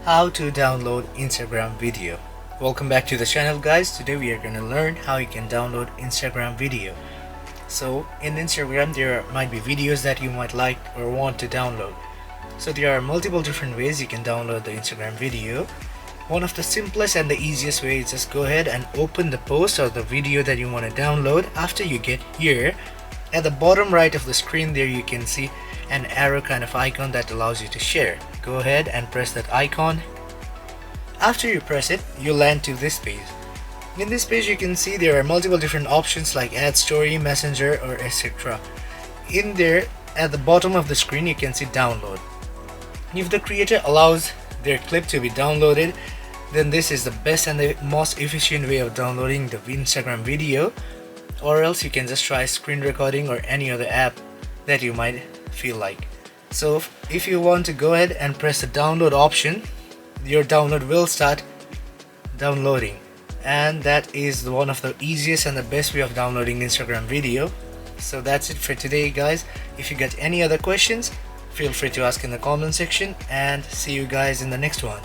how to download Instagram video. Welcome back to the channel, guys. Today we are going to learn how you can download Instagram video. So in Instagram there might be videos that you might like or want to download. So there are multiple different ways you can download the Instagram video. One of the simplest and the easiest way is just go ahead and open the post or the video that you want to download. After you get here, at the bottom right of the screen there you can see an arrow kind of icon that allows you to share. Go ahead and press that icon. After you press it, you land to this page. In this page you can see there are multiple different options like add story, messenger, or etc. In there at the bottom of the screen you can see download. If the creator allows their clip to be downloaded, then this is the best and the most efficient way of downloading the Instagram video, or else you can just try screen recording or any other app that you might feel like. So if you want to go ahead and press the download option, your download will start downloading, and that is one of the easiest and the best way of downloading Instagram video. So that's it for today, guys. If you got any other questions, feel free to ask in the comment section, and see you guys in the next one.